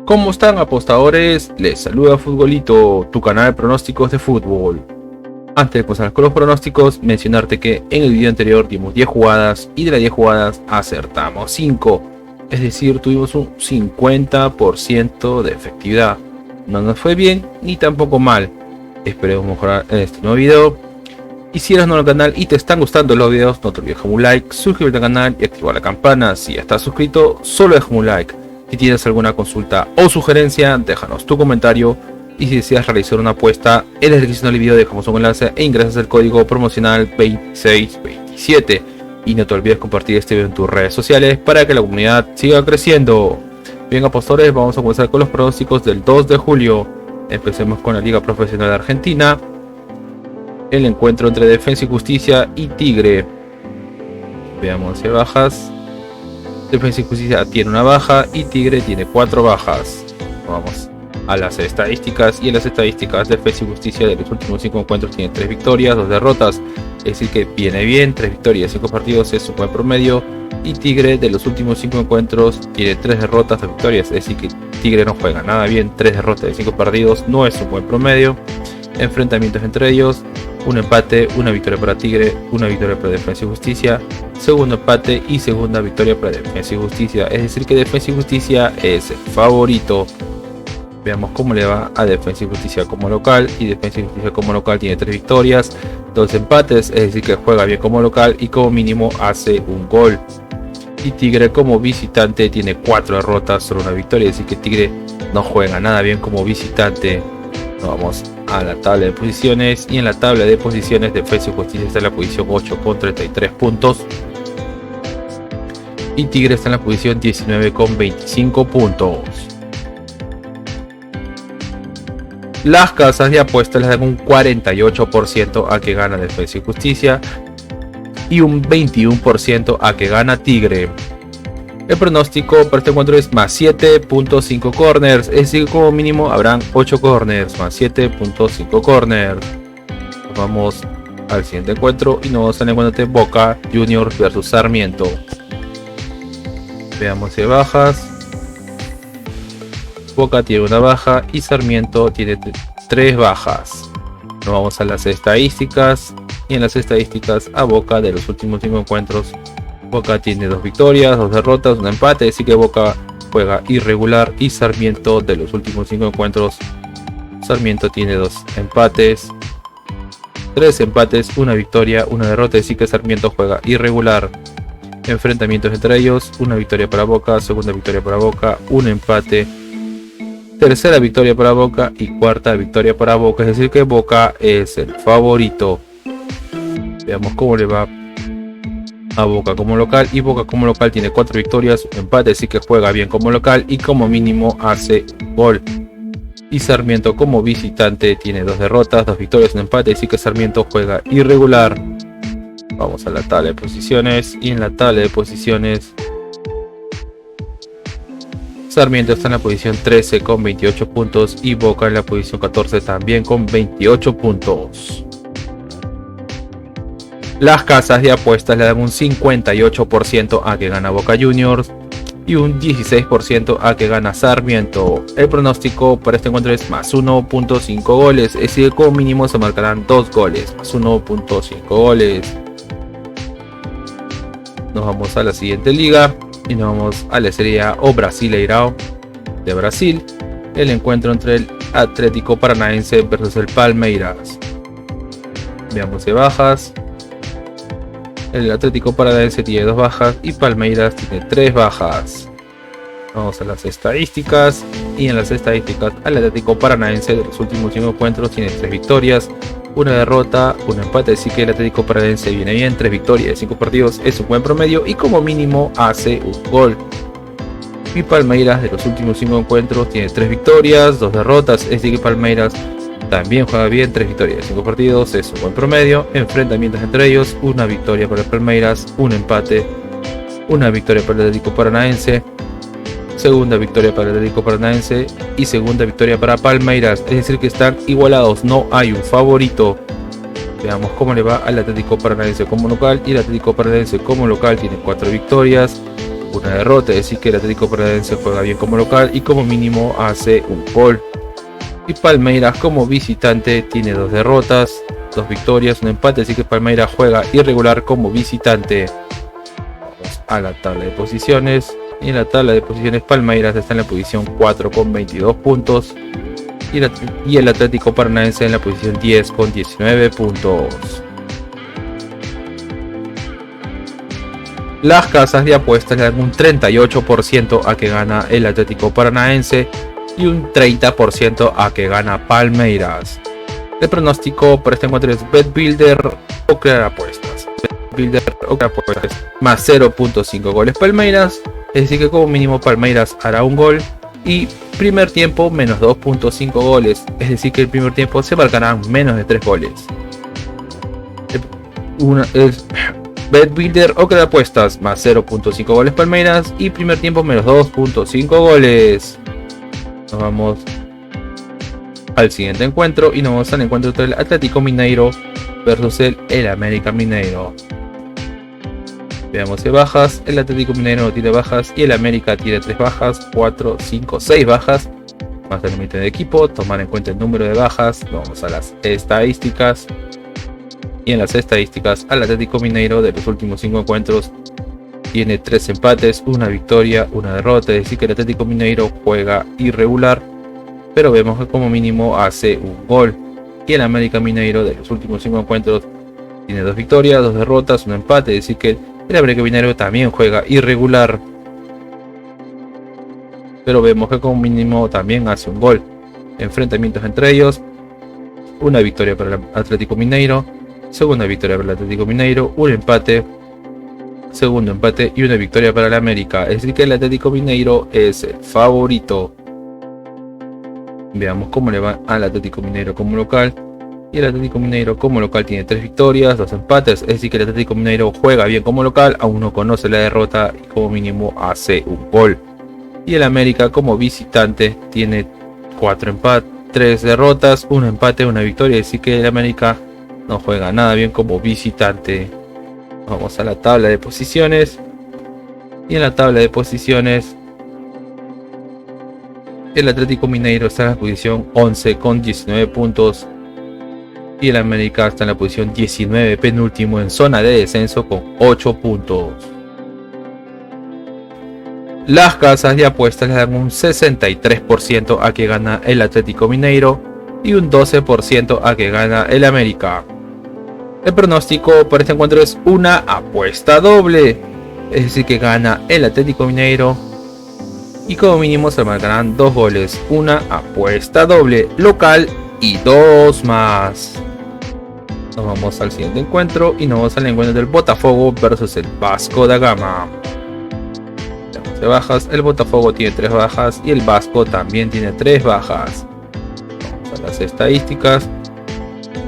¿Cómo están, apostadores? Les saluda Futbolito, tu canal de pronósticos de fútbol. Antes de pasar con los pronósticos, mencionarte que en el video anterior dimos 10 jugadas y de las 10 jugadas acertamos 5. Es decir, tuvimos un 50% de efectividad. No nos fue bien ni tampoco mal. Esperemos mejorar en este nuevo video. Y si eres nuevo al canal y te están gustando los videos, no te olvides dejar un like, suscribirte al canal y activar la campana. Si ya estás suscrito, solo deja un like. Si tienes alguna consulta o sugerencia, déjanos tu comentario. Y si deseas realizar una apuesta, en la descripción del video dejamos un enlace e ingresas el código promocional 2627. Y no te olvides compartir este video en tus redes sociales para que la comunidad siga creciendo. Bien, apostadores, vamos a comenzar con los pronósticos del 2 de julio. Empecemos con la Liga Profesional de Argentina. El encuentro entre Defensa y Justicia y Tigre. Veamos si bajas. Defensa y Justicia tiene una baja y Tigre tiene 4 bajas. Vamos a las estadísticas, y en las estadísticas Defensa y Justicia de los últimos 5 encuentros tiene 3 victorias, 2 derrotas, es decir que viene bien. 3 victorias, 5 partidos es un buen promedio. Y Tigre de los últimos 5 encuentros tiene 3 derrotas, 2 victorias, es decir que Tigre no juega nada bien. 3 derrotas de 5 partidos no es un buen promedio. Enfrentamientos entre ellos: un empate, una victoria para Tigre, una victoria para Defensa y Justicia, segundo empate y segunda victoria para Defensa y Justicia, es decir que Defensa y Justicia es el favorito. Veamos cómo le va a Defensa y Justicia como local. Y Defensa y Justicia como local tiene 3 victorias, 2 empates, es decir que juega bien como local y como mínimo hace un gol. Y Tigre como visitante tiene 4 derrotas, solo una victoria, es decir que Tigre no juega nada bien como visitante. Vamos a la tabla de posiciones, y en la tabla de posiciones Defensa y Justicia está en la posición 8 con 33 puntos y Tigre está en la posición 19 con 25 puntos. Las casas de apuestas les dan un 48% a que gana Defensa y Justicia y un 21% a que gana Tigre. El pronóstico para este encuentro es más 7.5 corners, es decir, como mínimo habrán 8 corners, más 7.5 corners. Vamos al siguiente encuentro y nos vamos al encuentro de Boca Juniors versus Sarmiento. Veamos si bajas. Boca tiene una baja y Sarmiento tiene 3 bajas. Nos vamos a las estadísticas, y en las estadísticas a Boca de los últimos 5 encuentros, Boca tiene 2 victorias, 2 derrotas, un empate, así que Boca juega irregular. Y Sarmiento de los últimos 5 encuentros, Sarmiento tiene 2 empates, 3 empates, una victoria, una derrota, así que Sarmiento juega irregular. Enfrentamientos entre ellos: una victoria para Boca, segunda victoria para Boca, un empate, tercera victoria para Boca y cuarta victoria para Boca, es decir que Boca es el favorito. Veamos cómo le va a Boca como local, y Boca como local tiene 4 victorias, un empate, así que juega bien como local y como mínimo hace un gol. Y Sarmiento como visitante tiene 2 derrotas, 2 victorias, un empate, así que Sarmiento juega irregular. Vamos a la tabla de posiciones, y en la tabla de posiciones Sarmiento está en la posición 13 con 28 puntos y Boca en la posición 14 también con 28 puntos. Las casas de apuestas le dan un 58% a que gana Boca Juniors y un 16% a que gana Sarmiento. El pronóstico para este encuentro es más 1.5 goles, es decir, como mínimo se marcarán 2 goles, más 1.5 goles. Nos vamos a la siguiente liga y nos vamos a la Serie A o Brasileirão de Brasil. El encuentro entre el Atlético Paranaense versus el Palmeiras. Veamos de bajas. El Atlético Paranaense tiene 2 bajas y Palmeiras tiene 3 bajas. Vamos a las estadísticas, y en las estadísticas el Atlético Paranaense de los últimos 5 encuentros tiene 3 victorias, una derrota, un empate, así que el Atlético Paranaense viene bien. 3 victorias de 5 partidos es un buen promedio y como mínimo hace un gol. Y Palmeiras de los últimos 5 encuentros tiene 3 victorias, 2 derrotas, es decir que Palmeiras también juega bien. 3 victorias de 5 partidos es un buen promedio. Enfrentamientos entre ellos: una victoria para el Palmeiras, un empate, una victoria para el Atlético Paranaense, segunda victoria para el Atlético Paranaense y segunda victoria para Palmeiras, es decir que están igualados, no hay un favorito. Veamos cómo le va al Atlético Paranaense como local, y el Atlético Paranaense como local tiene 4 victorias, una una derrota, es decir que el Atlético Paranaense juega bien como local y como mínimo hace un gol. Y Palmeiras como visitante tiene 2 derrotas, 2 victorias, un empate, así que Palmeiras juega irregular como visitante. Vamos a la tabla de posiciones. Y en la tabla de posiciones Palmeiras está en la posición 4 con 22 puntos. Y el Atlético Paranaense en la posición 10 con 19 puntos. Las casas de apuestas le dan un 38% a que gana el Atlético Paranaense y un 30% a que gana Palmeiras. El pronóstico para este encuentro es BetBuilder o crear apuestas. BetBuilder o crear apuestas más 0.5 goles Palmeiras, es decir que como mínimo Palmeiras hará un gol, y primer tiempo menos 2.5 goles, es decir que el primer tiempo se marcarán menos de 3 goles. Es BetBuilder o crear apuestas más 0.5 goles Palmeiras y primer tiempo menos 2.5 goles. Nos vamos al siguiente encuentro y nos vamos al encuentro entre el Atlético Mineiro versus el América Mineiro. Veamos de bajas. El Atlético Mineiro no tiene bajas y el América tiene 3 bajas, 4, 5, 6 bajas más el límite de equipo. Tomar en cuenta el número de bajas. Vamos a las estadísticas. Y en las estadísticas, al Atlético Mineiro de los últimos 5 encuentros tiene 3 empates, 1 victoria, 1 derrota, es decir que el Atlético Mineiro juega irregular, pero vemos que como mínimo hace un gol. Y el América Mineiro de los últimos 5 encuentros tiene 2 victorias, 2 derrotas, 1 empate, es decir que el América Mineiro también juega irregular, pero vemos que como mínimo también hace un gol. Enfrentamientos entre ellos, una victoria para el Atlético Mineiro, segunda victoria para el Atlético Mineiro, un empate, segundo empate y una victoria para el América, es decir que el Atlético Mineiro es el favorito. Veamos cómo le va al Atlético Mineiro como local. Y el Atlético Mineiro como local tiene 3 victorias, 2 empates, es decir que el Atlético Mineiro juega bien como local, aún no conoce la derrota y como mínimo hace un gol. Y el América como visitante tiene 4 empates, 3 derrotas, 1 empate, 1 victoria, es decir que el América no juega nada bien como visitante. Vamos a la tabla de posiciones. Y en la tabla de posiciones el Atlético Mineiro está en la posición 11 con 19 puntos. Y el América está en la posición 19, penúltimo en zona de descenso con 8 puntos. Las casas de apuestas le dan un 63% a que gana el Atlético Mineiro y un 12% a que gana el América. El pronóstico para este encuentro es una apuesta doble, es decir que gana el Atlético Mineiro y como mínimo se marcarán 2 goles, una apuesta doble local y 2 más. Nos vamos al siguiente encuentro y nos vamos al encuentro del Botafogo versus el Vasco da Gama. De bajas, el Botafogo tiene 3 bajas y el Vasco también tiene 3 bajas. Vamos a las estadísticas.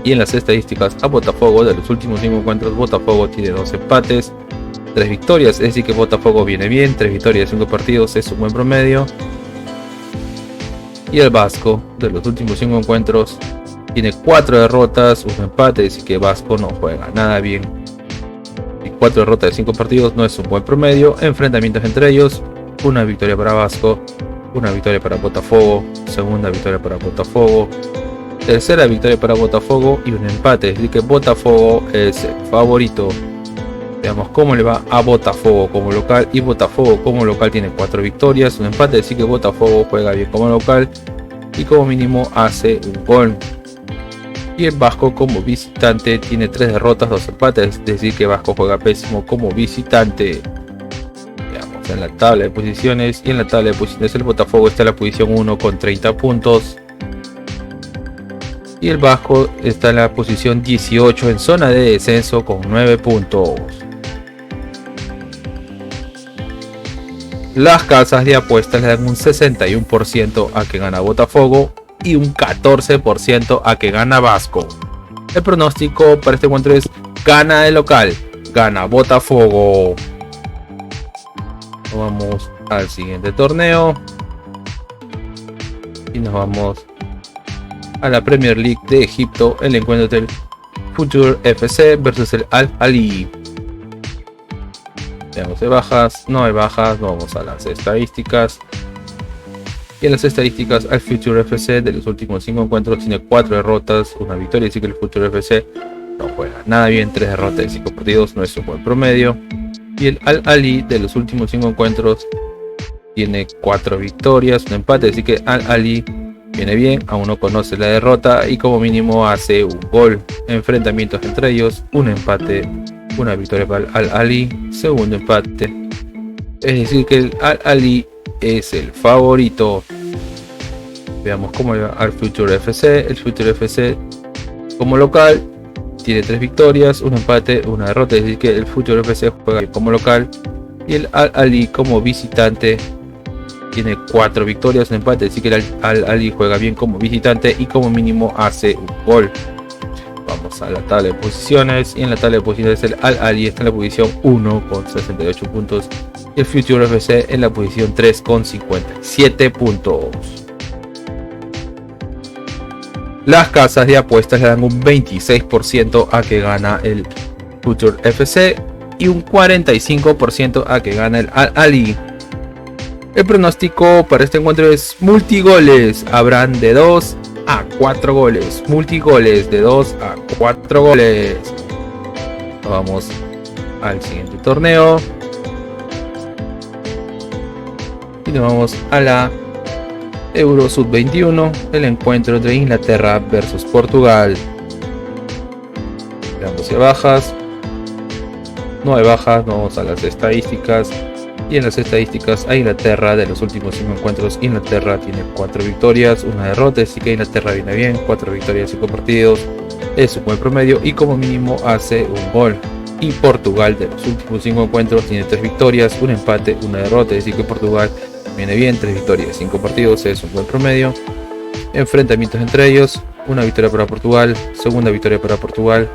Y en las estadísticas a Botafogo de los últimos 5 encuentros, Botafogo tiene 2 empates, 3 victorias, es decir que Botafogo viene bien, 3 victorias en 5 partidos es un buen promedio. Y el Vasco de los últimos 5 encuentros tiene 4 derrotas, 1 empate, es decir que Vasco no juega nada bien. Y 4 derrotas de 5 partidos no es un buen promedio. Enfrentamientos entre ellos, una victoria para Vasco, una victoria para Botafogo, segunda victoria para Botafogo, tercera victoria para Botafogo y un empate, es decir que Botafogo es el favorito. Veamos cómo le va a Botafogo como local, y Botafogo como local tiene 4 victorias, un empate, es decir que Botafogo juega bien como local y como mínimo hace un gol. Y el Vasco como visitante tiene 3 derrotas, 2 empates, es decir que Vasco juega pésimo como visitante. Veamos en la tabla de posiciones, y en la tabla de posiciones el Botafogo está en la posición 1 con 30 puntos. Y el Vasco está en la posición 18 en zona de descenso con 9 puntos. Las casas de apuestas le dan un 61% a que gana Botafogo y un 14% a que gana Vasco. El pronóstico para este encuentro es gana de local, gana Botafogo. Vamos al siguiente torneo y nos vamos a la Premier League de Egipto, el encuentro del Future FC versus el Al Ahly. Veamos de bajas, no hay bajas, vamos a las estadísticas. Y en las estadísticas, al Future FC de los últimos 5 encuentros tiene 4 derrotas, una victoria, así que el Future FC no juega nada bien, 3 derrotas de 5 partidos, no es un buen promedio. Y el Al Ahly de los últimos 5 encuentros tiene 4 victorias, un empate, así que Al Ahly viene bien, aún no conoce la derrota y como mínimo hace un gol. Enfrentamientos entre ellos, un empate, una victoria para el Al Ahly, segundo empate. Es decir que el Al Ahly es el favorito. Veamos cómo va al Future FC. El Future FC como local tiene 3 victorias, un empate, una derrota. Es decir que el Future FC juega como local. Y el Al Ahly como visitante tiene 4 victorias, un empate. Es decir que el Al Ahly juega bien como visitante y como mínimo hace un gol. Vamos a la tabla de posiciones. Y en la tabla de posiciones el Al Ahly está en la posición 1 con 68 puntos. Y el Future FC en la posición 3 con 57 puntos. Las casas de apuestas le dan un 26% a que gana el Future FC y un 45% a que gana el Al Ahly. El pronóstico para este encuentro es multigoles. Habrán de 2 a 4 goles. Multigoles de 2 a 4 goles. Vamos al siguiente torneo. Y nos vamos a la Euro Sub-21, el encuentro de Inglaterra versus Portugal. Veamos si hay bajas. No hay bajas, vamos a las estadísticas. Y en las estadísticas a Inglaterra de los últimos 5 encuentros, Inglaterra tiene 4 victorias, una derrota, así que Inglaterra viene bien, 4 victorias, 5 partidos, es un buen promedio y como mínimo hace un gol. Y Portugal de los últimos 5 encuentros tiene 3 victorias, un empate, una derrota, así que Portugal viene bien, 3 victorias, 5 partidos, es un buen promedio. Enfrentamientos entre ellos, una victoria para Portugal, segunda victoria para Portugal,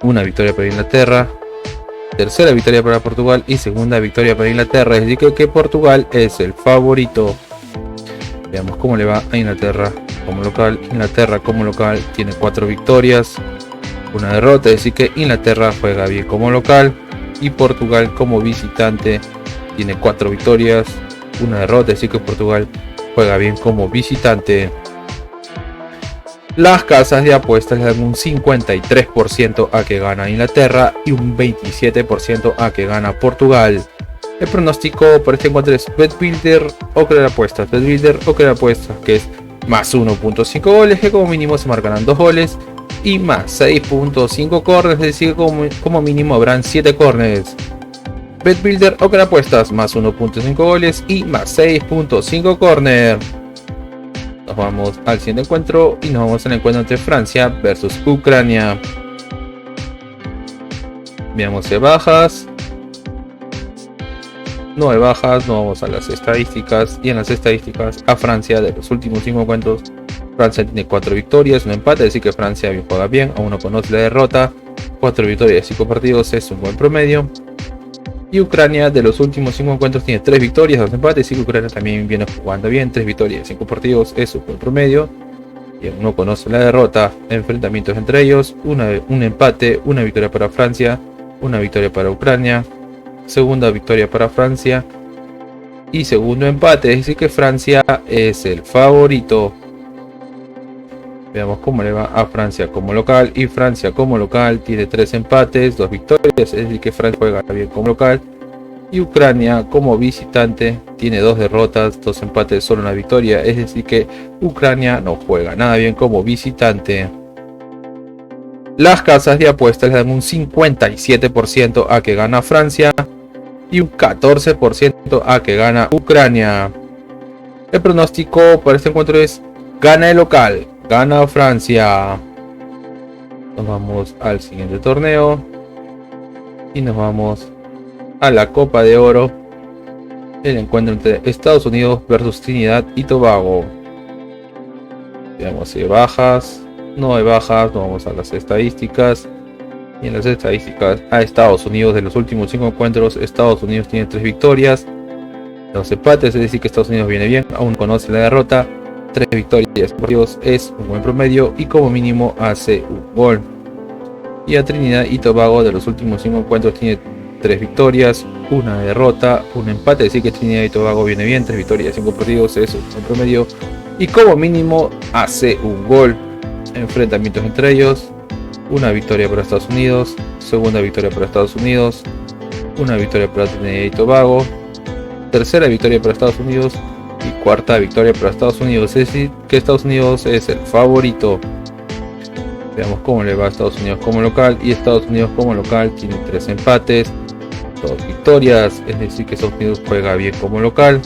una victoria para Inglaterra, tercera victoria para Portugal y segunda victoria para Inglaterra. Es decir que Portugal es el favorito. Veamos cómo le va a Inglaterra como local. Inglaterra como local tiene 4 victorias, una derrota, es decir que Inglaterra juega bien como local. Y Portugal como visitante tiene 4 victorias, una derrota, es decir que Portugal juega bien como visitante. Las casas de apuestas le dan un 53% a que gana Inglaterra y un 27% a que gana Portugal. El pronóstico por este encuentro es BetBuilder o crear apuestas. BetBuilder o crear apuestas, que es más 1.5 goles, que como mínimo se marcarán 2 goles, y más 6.5 corners, es decir, como mínimo habrán 7 corners. BetBuilder o crear apuestas, más 1.5 goles y más 6.5 corners. Nos vamos al siguiente encuentro y nos vamos al encuentro entre Francia versus Ucrania. Veamos si hay bajas. No hay bajas, no vamos a las estadísticas. Y en las estadísticas a Francia de los últimos 5 encuentros, Francia tiene 4 victorias, un empate, es decir que Francia juega bien, aún no conoce la derrota. 4 victorias, 5 partidos, es un buen promedio. Y Ucrania de los últimos 5 encuentros tiene 3 victorias, 2 empates, y Ucrania también viene jugando bien, 3 victorias, 5 partidos, es un buen promedio. Y aún no conoce la derrota. Enfrentamientos entre ellos, un empate, una victoria para Francia, una victoria para Ucrania, segunda victoria para Francia y segundo empate, es decir que Francia es el favorito. Veamos cómo le va a Francia como local. Y Francia como local tiene 3 empates, 2 victorias, es decir que Francia juega bien como local. Y Ucrania como visitante tiene 2 derrotas, 2 empates, solo una victoria, es decir que Ucrania no juega nada bien como visitante. Las casas de apuestas le dan un 57% a que gana Francia y un 14% a que gana Ucrania. El pronóstico para este encuentro es gana el local, gana Francia. Nos vamos al siguiente torneo y nos vamos a la Copa de Oro, el encuentro entre Estados Unidos versus Trinidad y Tobago. Veamos si hay bajas. No hay bajas, no vamos a las estadísticas. Y en las estadísticas a Estados Unidos de los últimos 5 encuentros, Estados Unidos tiene 3 victorias, 2 empates, es decir que Estados Unidos viene bien, aún conoce la derrota. 3 victorias por Dios es un buen promedio y como mínimo hace un gol. Y a Trinidad y Tobago de los últimos 5 encuentros tiene 3 victorias, 1 derrota, 1 empate, así que Trinidad y Tobago viene bien, 3 victorias, 5 partidos, eso es el promedio. Y como mínimo hace un gol. Enfrentamientos entre ellos: una victoria para Estados Unidos, segunda victoria para Estados Unidos, una victoria para Trinidad y Tobago, tercera victoria para Estados Unidos y cuarta victoria para Estados Unidos. Es decir, que Estados Unidos es el favorito. Veamos cómo le va a Estados Unidos como local. Y Estados Unidos como local tiene 3 empates, 2 victorias, es decir que Estados Unidos juega bien como local.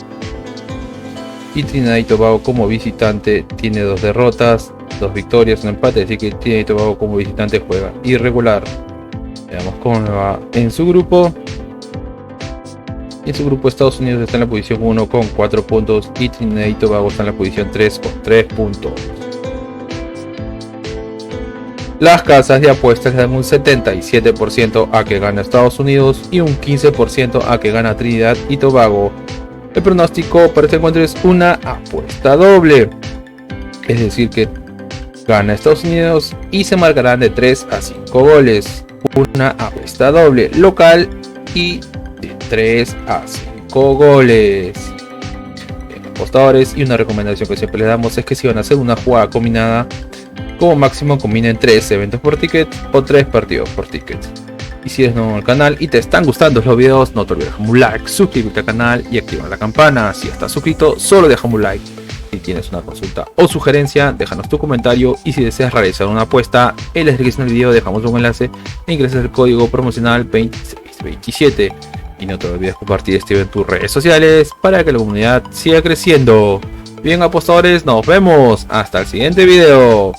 Y Trinidad y Tobago como visitante tiene 2 derrotas, 2 victorias, 1 empate, así que Trinidad y Tobago como visitante juega irregular. Veamos cómo le va en su grupo. En su grupo Estados Unidos está en la posición 1 con 4 puntos y Trinidad y Tobago está en la posición 3 con 3 puntos. Las casas de apuestas le dan un 77% a que gana Estados Unidos y un 15% a que gana Trinidad y Tobago. El pronóstico para este encuentro es una apuesta doble, es decir que gana Estados Unidos y se marcarán de 3 a 5 goles. Una apuesta doble local y de 3 a 5 goles. Bien, apostadores, y una recomendación que siempre les damos es que si van a hacer una jugada combinada, como máximo combinen 3 eventos por ticket o 3 partidos por ticket. Y si eres nuevo al canal y te están gustando los videos, no te olvides dejar un like, suscribirte al canal y activar la campana. Si estás suscrito, solo déjame un like. Si tienes una consulta o sugerencia, déjanos tu comentario, y si deseas realizar una apuesta, en la descripción del video dejamos un enlace e ingresas el código promocional 2627. Y no te olvides compartir este video en tus redes sociales para que la comunidad siga creciendo. Bien, apostadores, nos vemos hasta el siguiente video.